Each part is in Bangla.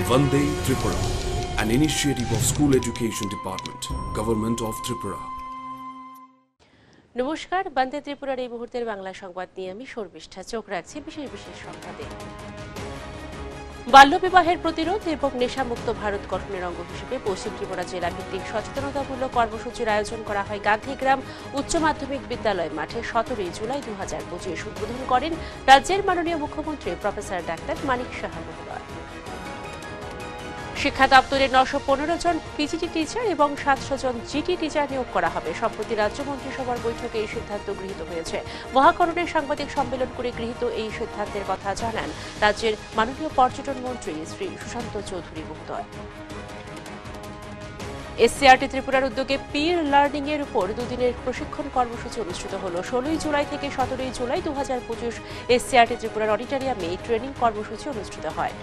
Vande Tripura, an initiative of School Education Department, Government of Tripura. নমস্কার, বন্দে ত্রিপুরার এই মুহূর্তের বাংলা সংবাদ নিয়ে আমি শর্মিষ্ঠা। চোখ রাখছি বিশেষ সংবাদে। বাল্যবিবাহের প্রতিরোধ এবং নেশামুক্ত ভারত গঠনের অঙ্গ হিসেবে পশ্চিম ত্রিপুরা জেলা ভিত্তিক সচেতনতামূলক কর্মসূচির আয়োজন করা হয় গান্ধীগ্রাম উচ্চ মাধ্যমিক বিদ্যালয় মাঠে 17 জুলাই 2025। উদ্বোধন করেন রাজ্যের মাননীয় মুখ্যমন্ত্রী প্রফেসর ডাক্তার মানিক সাহা মহোদয়। শিক্ষা দপ্তরের 915 জন পিজিটি টিচার এবং 700 জন জিটি টিচার নিয়োগ করা হবে। সম্প্রতি রাজ্য মন্ত্রিসভার বৈঠকে এই সিদ্ধান্ত গৃহীত হয়েছে। মহাকরণে সাংবাদিক সম্মেলন করে গৃহীত এই সিদ্ধান্তের কথা জানান রাজ্যের মাননীয় পর্যটন মন্ত্রী শ্রী সুশান্ত চৌধুরী মহোদয়। এসসিআরটি ত্রিপুরার উদ্যোগে পিয়ার লার্নিং এর উপর দুদিনের প্রশিক্ষণ কর্মসূচি অনুষ্ঠিত হল। 16 জুলাই থেকে 17 জুলাই 2025 এসসিআরটি ত্রিপুরার অডিটোরিয়ামে ট্রেনিং কর্মসূচি অনুষ্ঠিত হয়।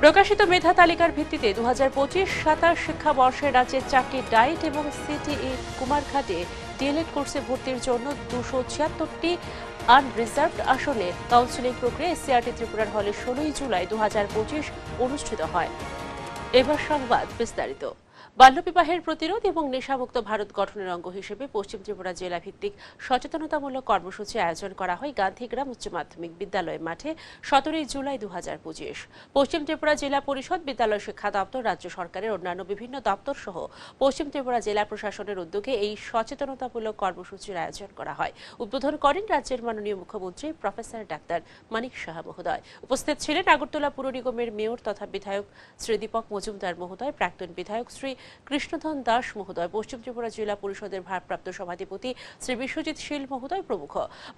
প্রকাশিত মেধা তালিকার ভিত্তিতে 2025-27 শিক্ষাবর্ষে রাজ্যের 4টি ডায়েট এবং সিটিই কুমারঘাটে ডিএলএড কোর্সে ভর্তির জন্য 276টি আনরিজার্ভড আসনে কাউন্সিলিং প্রক্রিয়া এসসিআরটি ত্রিপুরার হলে 16 জুলাই 2025 অনুষ্ঠিত হয়। এবার সংবাদ বিস্তারিত। বাল্যবিবাহের প্রতিরোধ এবং নেশামুক্ত ভারত গঠনের অঙ্গ হিসেবে পশ্চিম ত্রিপুরা জেলা ভিত্তিক সচেতনতামূলক কর্মসূচি আয়োজন করা হয় গান্ধীগ্রাম উচ্চ মাধ্যমিক বিদ্যালয় মাঠে 17 জুলাই 2025। পশ্চিম ত্রিপুরা জেলা পরিষদ, বিদ্যালয় শিক্ষা দপ্তর, রাজ্য সরকারের অন্যান্য বিভিন্ন দপ্তর সহ পশ্চিম ত্রিপুরা জেলা প্রশাসনের উদ্যোগে এই সচেতনতামূলক কর্মসূচির আয়োজন করা হয়। উদ্বোধন করেন রাজ্যের মাননীয় মুখ্যমন্ত্রী প্রফেসর ডাক্তার মানিক সাহা মহোদয়। উপস্থিত ছিলেন আগরতলা পুর নিগমের মেয়র তথা বিধায়ক শ্রী দীপক মজুমদার মহোদয়, প্রাক্তন বিধায়ক শ্রী কৃষ্ণধন দাস মহোদয়, পশ্চিম ত্রিপুরা জেলা পরিষদের ভারপ্রাপ্ত সভাধিপতি শ্রী বিশ্বজিৎ শীল মহোদয় প্রমুখ।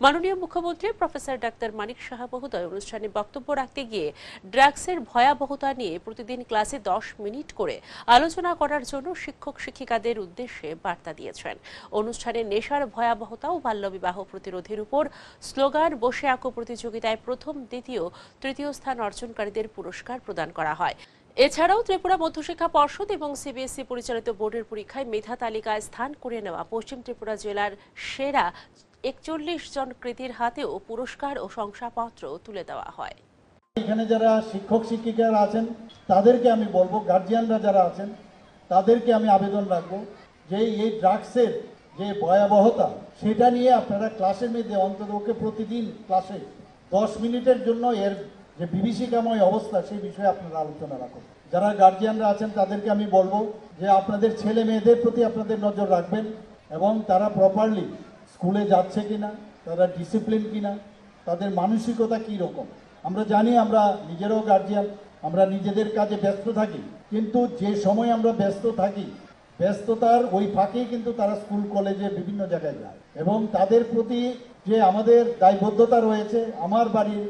মাননীয় মুখ্যমন্ত্রী প্রফেসর ডাক্তার মানিক সাহা মহোদয় অনুষ্ঠানে বক্তব্য রাখতে গিয়ে ড্রাগসের ভয়াবহতা নিয়ে প্রতিদিন ক্লাসে 10 মিনিট করে আলোচনা করার জন্য শিক্ষক শিক্ষিকাদের উদ্দেশ্যে বার্তা দিয়েছেন। অনুষ্ঠানে নেশার ভয়াবহতা ও বাল্যবিবাহ প্রতিরোধের উপর স্লোগান বসে আঁকো প্রতিযোগিতায় প্রথম, দ্বিতীয়, তৃতীয় স্থান অর্জনকারীদের পুরস্কার প্রদান করা হয়। এছাড়াও ত্রিপুরা মধ্যশিক্ষা পর্ষদ এবং সিবিএসই পরিচালিত বোর্ডের পরীক্ষায় মেধা তালিকায় স্থান করে নেওয়া পশ্চিম ত্রিপুরা জেলার সেরা 41 জন কৃতীর হাতেও পুরস্কার ও শংসাপত্র তুলে দেওয়া হয়। এখানে যারা শিক্ষক শিক্ষিকারা আছেন তাদেরকে আমি বলবো, গার্জিয়ানরা যারা আছেন তাদেরকে আমি আবেদন রাখবো যে এই ড্রাগসের যে ভয়াবহতা সেটা নিয়ে আপনারা ক্লাসের মধ্যে অন্ততপক্ষে প্রতিদিন ক্লাসে 10 মিনিটের জন্য এর যে বিভীষিকাময় অবস্থা সেই বিষয়ে আপনারা আলোচনা রাখুন। যারা গার্জিয়ানরা আছেন তাদেরকে আমি বলবো যে আপনাদের ছেলে মেয়েদের প্রতি আপনাদের নজর রাখবেন এবং তারা প্রপারলি স্কুলে যাচ্ছে কিনা, তারা ডিসিপ্লিন কিনা, তাদের মানসিকতা কী রকম। আমরা জানি আমরা নিজেরাও গার্জিয়ান, আমরা নিজেদের কাজে ব্যস্ত থাকি, কিন্তু যে সময় আমরা ব্যস্ত থাকি ব্যস্ততার ওই ফাঁকেই কিন্তু তারা স্কুল কলেজে বিভিন্ন জায়গায় যায় এবং তাদের প্রতি যে আমাদের দায়বদ্ধতা রয়েছে, আমার বাড়ির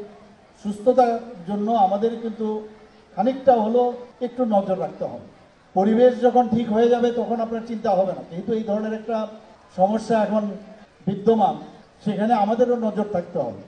সুস্থতার জন্য আমাদের কিন্তু খানিকটা হলো একটু নজর রাখতে হবে। পরিবেশ যখন ঠিক হয়ে যাবে তখন আপনার চিন্তা হবে না, কিন্তু এই ধরনের একটা সমস্যা এখন বিদ্যমান, সেখানে আমাদেরও নজর থাকতে হবে।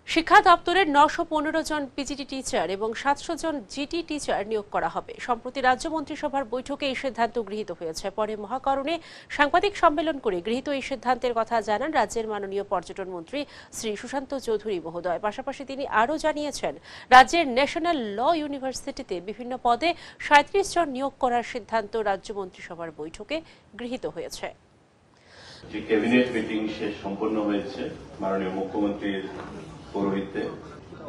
শিক্ষা দপ্তরের 915 জন পিজিটি টিচার এবং 700 জন জিটি টিচার নিয়োগ করা হবে। সম্প্রতি রাজ্য মন্ত্রিসভার বৈঠকে এই সিদ্ধান্ত গৃহীত হয়েছে। পরে মহাকরণে সাংবাদিক সম্মেলন করে গৃহীত এই সিদ্ধান্তের কথা জানান রাজ্যের মাননীয় পর্যটন মন্ত্রী শ্রী সুশান্ত চৌধুরী মহোদয়। পাশাপাশি তিনি আরও জানিয়েছেন রাজ্যের ন্যাশনাল ল ইউনিভার্সিটিতে বিভিন্ন পদে 37 জন নিয়োগ করার সিদ্ধান্ত রাজ্য মন্ত্রিসভার বৈঠকে গৃহীত হয়েছে। যে ক্যাবিনেট মিটিং শেষ সম্পন্ন হয়েছে, মাননীয় মুখ্যমন্ত্রীর পৌরোহিত্যে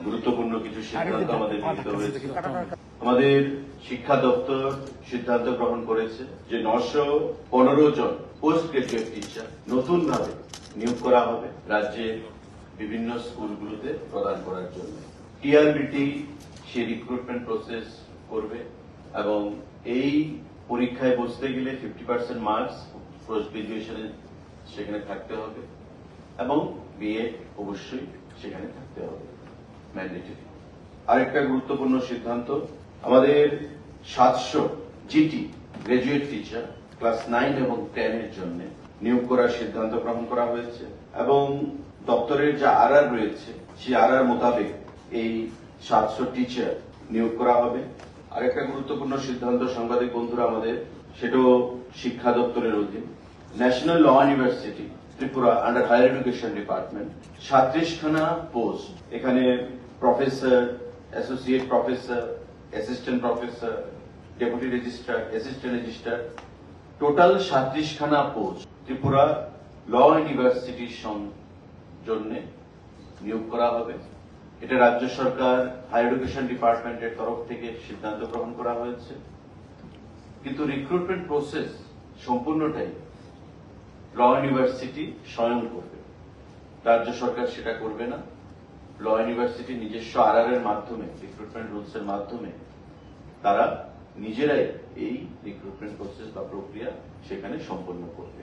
গুরুত্বপূর্ণ কিছু সিদ্ধান্ত আমাদের গৃহীত হয়েছে। আমাদের শিক্ষা দপ্তর সিদ্ধান্ত গ্রহণ করেছে যে 915 জন পোস্ট গ্রাজুয়েট টিচার নতুন ভাবে নিয়োগ করা হবে রাজ্যের বিভিন্ন স্কুলগুলোতে প্রদান করার জন্য। টিআরবিটি সে রিক্রুটমেন্ট প্রসেস করবে এবং এই পরীক্ষায় বসতে গেলে 50% মার্কস পোস্ট গ্রাজুয়েশনে সেখানে থাকতে হবে এবং বিএ অবশ্যই সেখানে থাকতে হবে, ম্যান্ডেটরি। আরেকটা গুরুত্বপূর্ণ সিদ্ধান্ত, আমাদের 700 জিটি গ্রাজুয়েট টিচার ক্লাস 9 এবং 10 এর জন্য নিয়োগ করার সিদ্ধান্ত গ্রহণ করা হয়েছে এবং দপ্তরের যা আরআর রয়েছে সেই আরআর মোতাবেক এই 700 টিচার নিয়োগ করা হবে। আরেকটা গুরুত্বপূর্ণ সিদ্ধান্ত সাংবাদিক বন্ধুরা আমাদের, সেটাও শিক্ষা দপ্তরের অধীন, National Law University Tripura under higher education department 37খানা পোস্ট, এখানে professor, associate professor, assistant professor, deputy registrar, assistant registrar, total 37খানা পোস্ট ত্রিপুরা ল ইউনিভার্সিটির জন্য নিয়োগ করা হবে। এটা রাজ্য সরকার হায়ার এডুকেশন ডিপার্টমেন্টের তরফ থেকে সিদ্ধান্ত গ্রহণ করা হয়েছে, কিন্তু রিক্রুটমেন্ট প্রসেস সম্পূর্ণটাই ল ইউনিভার্সিটি স্বয়ং করবে, রাজ্য সরকার সেটা করবে না। ল ইউনিভার্সিটি নিজস্ব আরআর এর মাধ্যমে, রিক্রুটমেন্ট রুলস এর মাধ্যমে তারা নিজেরাই এই রিক্রুটমেন্ট প্রসেস বা প্রক্রিয়া সেখানে সম্পন্ন করবে।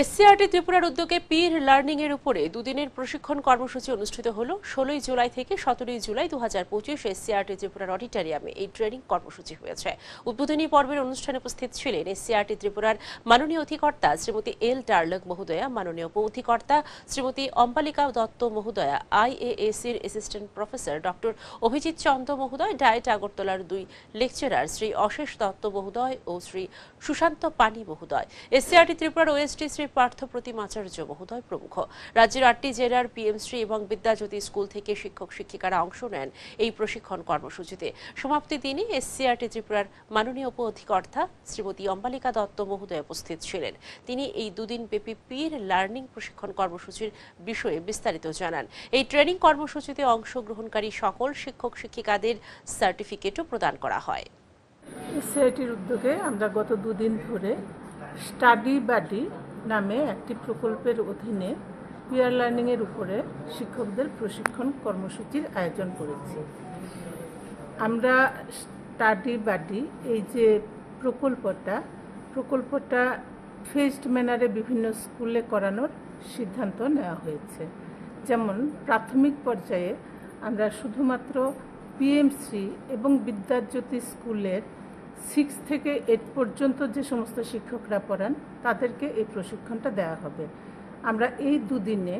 এসসিআরটি ত্রিপুরার উদ্যোগে পির লার্নিং এর উপরে দুদিনের প্রশিক্ষণ কর্মসূচি অনুষ্ঠিত হলো 16 জুলাই থেকে 17 জুলাই 2025 এসসিআরটি ত্রিপুরার অডিটোরিয়ামে এই ট্রেনিং কর্মসূচি হয়েছে। উদ্বোধনী পর্বের অনুষ্ঠানে উপস্থিত ছিলেন এসসিআরটি ত্রিপুরার মাননীয় অধিকর্তা শ্রীমতী এল ডার্লক মহোদয়া, মাননীয় উপ অধিকর্তা শ্রীমতী অম্বালিকা দত্ত মহোদয়া, আইএএসির assistant professor doctor Abhijit Chanda মহোদয়, ডায়েট আগরতলার 2 লেকচারার শ্রী অশেষ দত্ত মহোদয় ও শ্রী সুশান্ত পানি মহোদয়, এসসিআরটি ত্রিপুরার ওএসডি শ্রী পার্থ প্রতিম আচার্য মহোদয় প্রমুখ। রাজ্যের 8টি জেলার পিএমশ্রী এবং বিদ্যাজ্যোতি স্কুল থেকে শিক্ষক শিক্ষিকারা অংশ নেন এই প্রশিক্ষণ কর্মসূচিতে। সমাপ্তি দিনে এসসিআরটি ত্রিপুরার মাননীয় উপ অধিকর্তা শ্রীমতী অম্বালিকা দত্ত মহোদয় উপস্থিত ছিলেন। তিনি এই দুদিন ব্যাপী পির লার্নিং প্রশিক্ষণ কর্মসূচির বিষয়ে বিস্তারিত জানান। এই ট্রেনিং কর্মসূচিতে অংশগ্রহণকারী সকল শিক্ষক শিক্ষিকাদের সার্টিফিকেটও প্রদান করা হয়। এসসিআরটির উদ্যোগে আমরা গত দুদিন ধরে স্টাডি বাডি নামে একটি প্রকল্পের অধীনে পিয়ার লার্নিং এর উপরে শিক্ষকদের প্রশিক্ষণ কর্মসূচির আয়োজন করেছি। আমরা স্টাডি বাডি এই যে প্রকল্পটা ফেজড ম্যানারে বিভিন্ন স্কুলে করানোর সিদ্ধান্ত নেওয়া হয়েছে। যেমন প্রাথমিক পর্যায়ে আমরা শুধুমাত্র পিএমসি এবং বিদ্যাজ্যোতি স্কুলের 6 থেকে 8 পর্যন্ত যে সমস্ত শিক্ষকরা পড়ান তাদেরকে এই প্রশিক্ষণটা দেওয়া হবে। আমরা এই দুদিনে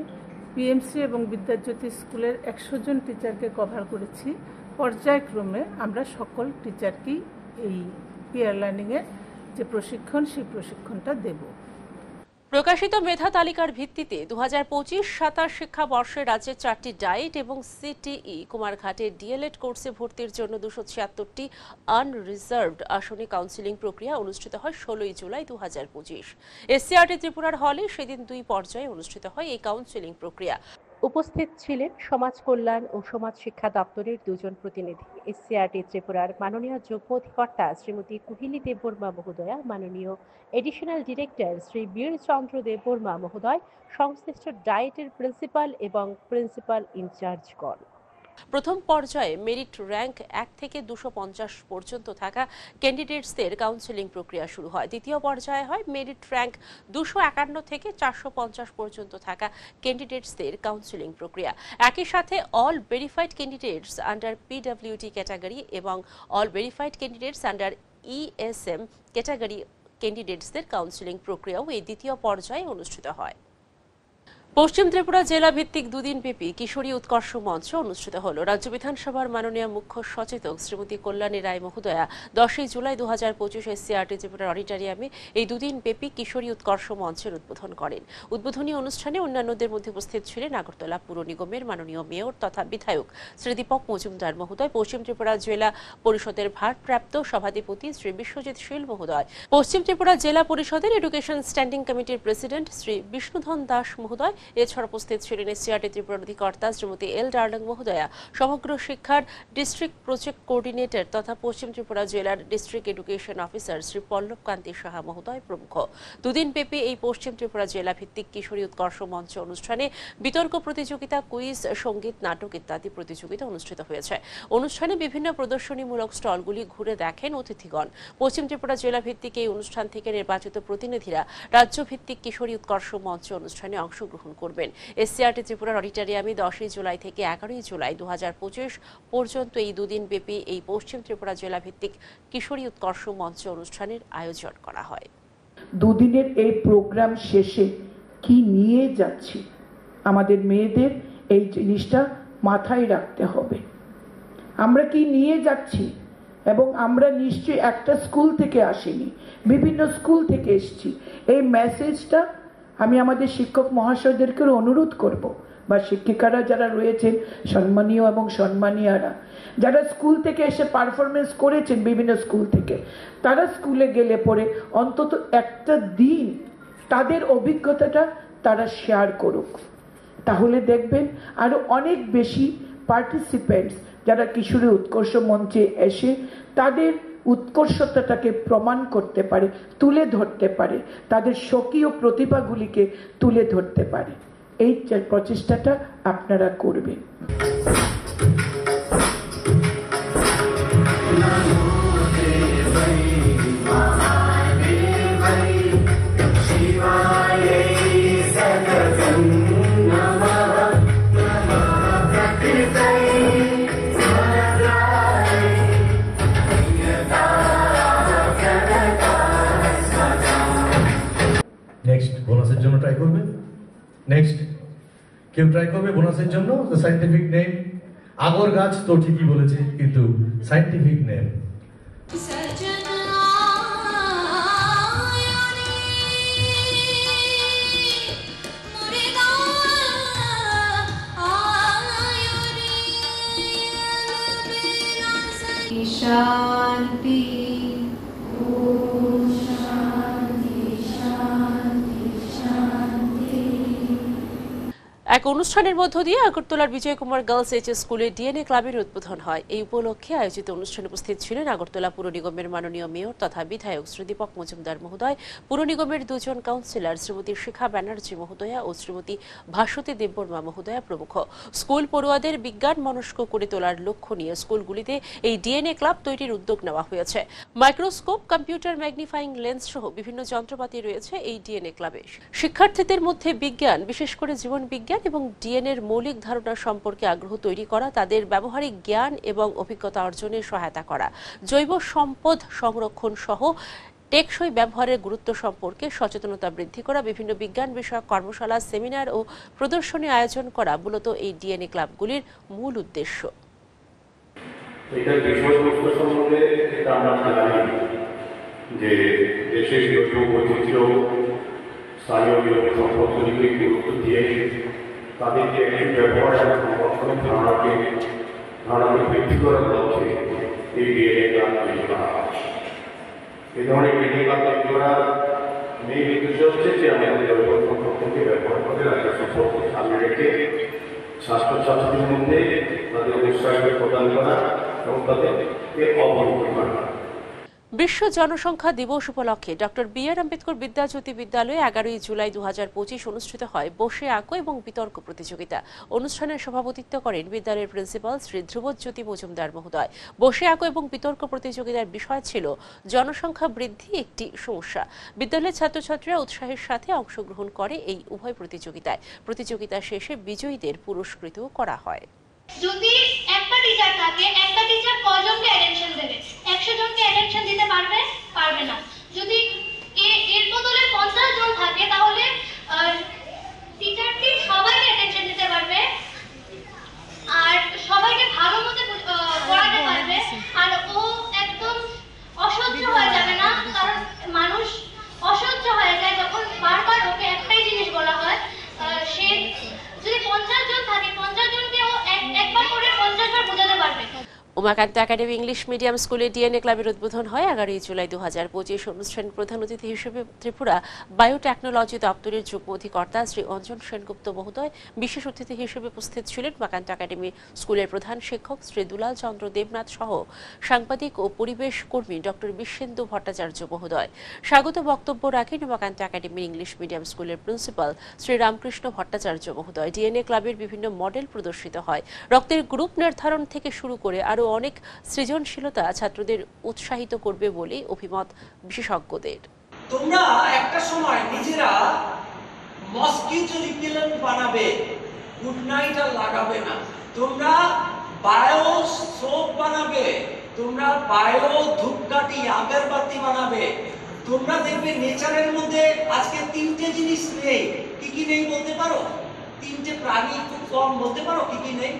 পিএমসি এবং বিদ্যাজ্যোতি স্কুলের 100 জন টিচারকে কভার করেছি। পর্যায়ক্রমে আমরা সকল টিচারকেই এই পিয়ার লার্নিংয়ের যে প্রশিক্ষণ সেই প্রশিক্ষণটা দেব। প্রকাশিত মেধা তালিকার ভিত্তিতে 2025-27 শিক্ষাবর্ষে রাজ্যের 4টি ডায়েট এবং সিটিই কুমারঘাটে ডিএলএড কোর্সে ভর্তির জন্য 276টি আনরিজার্ভড আসনে কাউন্সিলিং প্রক্রিয়া অনুষ্ঠিত হয় 16 জুলাই 2025। এসসিআরটি ত্রিপুরার হলে সেদিন 2 পর্যায়ে অনুষ্ঠিত হয় এই কাউন্সিলিং প্রক্রিয়া। উপস্থিত ছিলেন সমাজ কল্যাণ ও সমাজ শিক্ষা দপ্তরের 2 জন প্রতিনিধি, এসসিআরটি ত্রিপুরার মাননীয় যোগ্য অধিকর্তা শ্রীমতী কুহিলি দেববর্মা মহোদয়া, মাননীয় এডিশনাল ডিরেক্টর শ্রী বীর চন্দ্র দেববর্মা মহোদয়, সংশ্লিষ্ট ডায়েটের প্রিন্সিপাল এবং প্রিন্সিপাল ইনচার্জগণ। প্রথম পর্যায়ে মেরিট র্যাঙ্ক 1 থেকে 250 পর্যন্ত থাকা ক্যান্ডিডেটসদের কাউন্সিলিং প্রক্রিয়া শুরু হয়। দ্বিতীয় পর্যায়ে হয় মেরিট র্যাঙ্ক 251 থেকে 450 পর্যন্ত থাকা ক্যান্ডিডেটসদের কাউন্সিলিং প্রক্রিয়া। একই সাথে all verified candidates under PWD category এবং all verified candidates under ESM category ক্যান্ডিডেটসদের কাউন্সিলিং প্রক্রিয়াও এই দ্বিতীয় পর্যায়ে অনুষ্ঠিত হয়। পশ্চিম ত্রিপুরা জেলা ভিত্তিক দুদিনব্যাপী কিশোরী উৎকর্ষ মঞ্চ অনুষ্ঠিত হল। রাজ্য বিধানসভার মাননীয় মুখ্য সচেতক শ্রীমতী কল্যাণী রায় মহোদয়া 10 জুলাই 2025 এসসিআরটি ত্রিপুরার অডিটোরিয়ামে এই দুদিনব্যাপী কিশোরী উৎকর্ষ মঞ্চের উদ্বোধন করেন। উদ্বোধনী অনুষ্ঠানে অন্যান্যদের মধ্যে উপস্থিত ছিলেন আগরতলা পুর নিগমের মাননীয় মেয়র তথা বিধায়ক শ্রী দীপক মজুমদার মহোদয়, পশ্চিম ত্রিপুরা জেলা পরিষদের ভারপ্রাপ্ত সভাধিপতি শ্রী বিশ্বজিৎ শীল মহোদয়, পশ্চিম ত্রিপুরা জেলা পরিষদের এডুকেশন স্ট্যান্ডিং কমিটির প্রেসিডেন্ট শ্রী বিষ্ণুধন দাস মহোদয়। এছাড়া উপস্থিত ছিলেন এসসিআরটি ত্রিপুরার অধিকর্তা শ্রীমতী এল ডার্লক মহোদয়া, সমগ্র শিক্ষার ডিস্ট্রিক্ট প্রজেক্ট কোঅর্ডিনেটর তথা পশ্চিম ত্রিপুরা জেলার ডিস্ট্রিক্ট এডুকেশন অফিসার শ্রী পল্লব কান্তি সাহা মহোদয় প্রমুখ। দুদিনব্যাপী এই পশ্চিম ত্রিপুরা জেলা ভিত্তিক কিশোরী উৎকর্ষ মঞ্চ অনুষ্ঠানে বিতর্ক প্রতিযোগিতা, কুইজ, সঙ্গীত, নাটক ইত্যাদি প্রতিযোগিতা অনুষ্ঠিত হয়েছে। অনুষ্ঠানে বিভিন্ন প্রদর্শনীমূলক স্টলগুলি ঘুরে দেখেন অতিথিগণ। পশ্চিম ত্রিপুরা জেলা ভিত্তিক এই অনুষ্ঠান থেকে নির্বাচিত প্রতিনিধিরা রাজ্য ভিত্তিক কিশোরী উৎকর্ষ মঞ্চ অনুষ্ঠানে অংশগ্রহণ করবেন। এসসিআরটি ত্রিপুরার অডিটোরিয়ামে 10 জুলাই থেকে 11 জুলাই 2025 পর্যন্ত এই দুদিন ব্যাপী এই পশ্চিম ত্রিপুরা জেলা ভিত্তিক কিশোরী উৎকর্ষ মঞ্চ অনুষ্ঠানের আয়োজন করা হয়। দুদিনের এই প্রোগ্রাম শেষে কি নিয়ে যাচ্ছি আমাদের মেয়েদের এই জিনিসটা মাথায় রাখতে হবে। আমরা কি নিয়ে যাচ্ছি, এবং আমরা নিশ্চয়ই একটা স্কুল থেকে আসিনি, বিভিন্ন স্কুল থেকে এসেছি। এই মেসেজটা আমি আমাদের শিক্ষক মহাশয়দেরকে অনুরোধ করব বা শিক্ষিকারা যারা রয়েছেন সম্মানীয় এবং সম্মানীয়ারা, যারা স্কুল থেকে এসে পারফরমেন্স করেছেন বিভিন্ন স্কুল থেকে, তারা স্কুলে গেলে পরে অন্তত একটা দিন তাদের অভিজ্ঞতাটা তারা শেয়ার করুক। তাহলে দেখবেন আরও অনেক বেশি পার্টিসিপেন্টস যারা কিশোরী উৎকর্ষ মঞ্চে এসে তাদের উৎকর্ষতাটাকে প্রমাণ করতে পারে, তুলে ধরতে পারে, তাদের স্বকীয় প্রতিভাগুলিকে তুলে ধরতে পারে। এই প্রচেষ্টাটা আপনারা করবেন। নেক্সট বোনাসের জন্য ট্রাই করবে? নেক্সট কেউ ট্রাই করবে বোনাসের জন্য? দ্য সায়েন্টিফিক নেম আগর গাছ তো ঠিকই বলেছে, কিন্তু সায়েন্টিফিক নেম শান্তি। এক অনুষ্ঠানের মধ্য দিয়ে আগরতলার বিজয় কুমার গার্লস এইচএস স্কুলে ডিএনএ ক্লাবের উদ্বোধন হয়। এই উপলক্ষে আয়োজিত অনুষ্ঠানে উপস্থিত ছিলেন আগরতলা পুর নিগমের মাননীয় মেয়র তথা বিধায়ক শ্রী দীপক মজুমদার মহোদয়, পুর নিগমের দুজন কাউন্সিলর শ্রীমতী শিখা ব্যানার্জি মহোদয়া ও শ্রীমতী ভাস্বতী দেববর্মা মহোদয়া প্রমুখ। স্কুল পড়ুয়াদের বিজ্ঞান মনস্ক করে তোলার লক্ষ্য নিয়ে স্কুলগুলিতে এই ডিএনএ ক্লাব তৈরির উদ্যোগ নেওয়া হয়েছে। মাইক্রোস্কোপ, কম্পিউটার ম্যাগনিফাইং লেন্স সহ বিভিন্ন যন্ত্রপাতি রয়েছে এই ডিএনএ ক্লাবে। শিক্ষার্থীদের মধ্যে বিজ্ঞান, বিশেষ করে জীবন বিজ্ঞান এবং ডিএনএর মৌলিক ধারণা সম্পর্কে আগ্রহ তৈরি করা, তাদের ব্যবহারিক জ্ঞান এবং অভিজ্ঞতা অর্জনে সহায়তা করা, জৈব সম্পদ সংরক্ষণ সহ টেকসই ব্যবহারের গুরুত্ব সম্পর্কে সচেতনতা বৃদ্ধি করা, বিভিন্ন বিজ্ঞান বিষয়ক কর্মশালা, সেমিনার ও প্রদর্শনী আয়োজন করা মূলত এই ডিএনএ ক্লাবগুলির মূল উদ্দেশ্য। এটার বিষয়বস্তু সম্বন্ধে আমরা জানি যে দেশের জৈব বৈচিত্র্য, স্থানীয় জৈব সম্পদগুলিকে গুরুত্ব দিয়ে তাদেরকে একটি ব্যবহার এবং সংরক্ষণের ধারণাকে বৃদ্ধি করার লক্ষ্যে এই ডিএনএ ক্লাব তৈরি করা হয়। এই ধরনের ডিএনএ ক্লাব তৈরি করার মেইন উদ্দেশ্য হচ্ছে যে আমাদের জৈব সম্পদকে ব্যবহার করে একটা সম্পর্ক সামনে রেখে ছাত্রছাত্রীদের মধ্যে তাদের উৎসাহ প্রদান করা এবং তাদেরকে অবহিত করা। বিশ্ব জনসংখ্যা দিবস উপলক্ষে ডক্টর বি.আর. আম্বেদকর বিদ্যাজ্যোতি বিদ্যালয়ে 11 জুলাই 2025 অনুষ্ঠিত হয় বসে আঁকো এবং বিতর্ক প্রতিযোগিতা। অনুষ্ঠানের সভাপতিত্ব করেন বিদ্যালয়ের প্রিন্সিপাল শ্রী ধ্রুবজ্যোতি মজুমদার মহোদয়। বসে আঁকো এবং বিতর্ক প্রতিযোগিতার বিষয় ছিল জনসংখ্যা বৃদ্ধি একটি সমস্যা। বিদ্যালয়ের ছাত্রছাত্রীরা উৎসাহের সাথে অংশগ্রহণ করে এই উভয় প্রতিযোগিতায়। প্রতিযোগিতা শেষে বিজয়ীদের পুরস্কৃত করা হয়। যদি একটা টিচার থাকে, একটা টিচার কজনকে অ্যাটেনশন দেবে? 100 জনকে অ্যাটেনশন দিতে পারবে না। যদি এর বদলে 50 জন থাকে তাহলে টিচারটি সবাইকে অ্যাটেনশন দিতে পারবে আর সবাইকে ভালো মতো পড়াতে পারবে। আর ও একদম অসহ্য হয়ে যাবে না, কারণ মানুষ অসহ্য হয়ে যায় যখন বারবার ওকে একটাই জিনিস বলা হয়। সে যদি 50 জন থাকে, 50 জনকে ও একবার করে 50 বার বোঝাতে পারবে। উমাকান্ত একাডেমি ইংলিশ মিডিয়াম স্কুলে ডিএনএ ক্লাবের উদ্বোধন হয় 11 জুলাই 2025। অনুষ্ঠানে প্রধান অতিথি হিসেবে ত্রিপুরা বায়োটেকনোলজি দপ্তরের যুগ্ম অধিকর্তা শ্রী অঞ্জন সেনগুপ্ত মহোদয়। বিশেষ অতিথি হিসেবে উপস্থিত ছিলেন উমাকান্ত একাডেমি স্কুলের প্রধান শিক্ষক শ্রী দুলাল চন্দ্র দেবনাথ সহ সাংবাদিক ও পরিবেশ কর্মী ডক্টর বিশ্বেন্দু ভট্টাচার্য মহোদয়। স্বাগত বক্তব্য রাখেন উমাকান্ত একাডেমির ইংলিশ মিডিয়াম স্কুলের প্রিন্সিপাল শ্রী রামকৃষ্ণ ভট্টাচার্য মহোদয়। ডিএনএ ক্লাবের বিভিন্ন মডেল প্রদর্শিত হয়। রক্তের গ্রুপ নির্ধারণ থেকে শুরু করে আরও অনেক সৃজনশীলতা ছাত্রদের উৎসাহিত করবে বলে অভিমত বিশেষজ্ঞদের। তোমরা একটা সময় নিজেরা মসকিউটো রিপেলেন্ট বানাবে, গুড নাইট আর লাগাবে না। তোমরা বায়ো সোপ বানাবে, তোমরা বায়ো ধূপকাঠি আগরবাতি বানাবে। তোমরা দেখবে নেচারের মধ্যে আজকে 3টে জিনিস নেই। কি কি নেই বলতে পারো? 3টে প্রাণী খুব কম বলতে পারো কি কি নেই?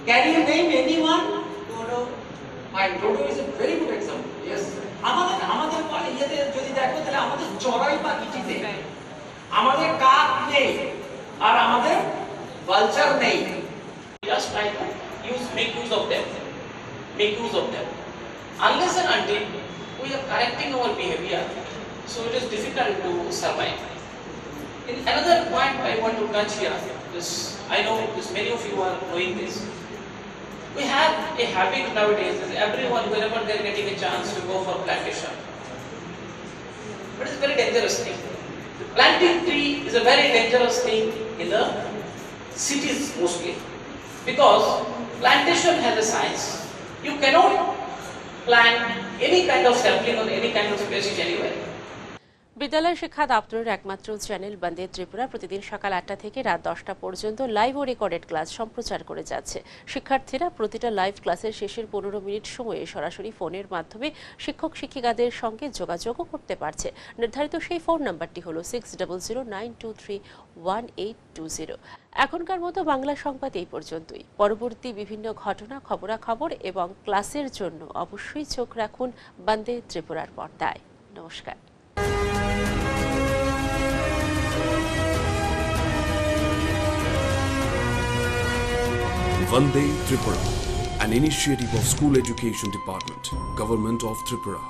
Can you name anyone? Dodo. Dodo is a very good example. Yes. আমাদের ইয়েতে যদি দেখো তাহলে আমাদের চড়াই পাখিটি নেই, আমাদের কাক নেই, আর আমাদের কালচার নেই। Just try to make use of them. Make use of them. Unless and until we are correcting our behavior, so it is difficult to survive. In another point I want to touch here is, I know many of you are knowing this. We have a habit nowadays that everyone, whenever they are getting a chance, to go for plantation. But it's a very dangerous thing. Planting tree is a very dangerous thing in the cities mostly, because plantation has a science. You cannot plant any kind of sapling or any kind of species anywhere. বিদ্যালয় শিক্ষা দপ্তরের একমাত্র চ্যানেল বন্দে ত্রিপুরা প্রতিদিন সকাল 8টা থেকে রাত 10টা পর্যন্ত লাইভ ও রেকর্ডেড ক্লাস সম্প্রচার করে যাচ্ছে। শিক্ষার্থীরা প্রতিটা লাইভ ক্লাসের শেষের 15 মিনিট সময়ে সরাসরি ফোনের মাধ্যমে শিক্ষক শিক্ষিকাদের সঙ্গে যোগাযোগও করতে পারছে। নির্ধারিত সেই ফোন নাম্বারটি হলো 6009231820। এখনকার মতো বাংলা সংবাদ এই পর্যন্তই। পরবর্তী বিভিন্ন ঘটনা, খবরাখবর এবং ক্লাসের জন্য অবশ্যই চোখ রাখুন বন্দে ত্রিপুরার পর্দায়। নমস্কার। Vande Tripura, an initiative of School Education Department, Government of Tripura.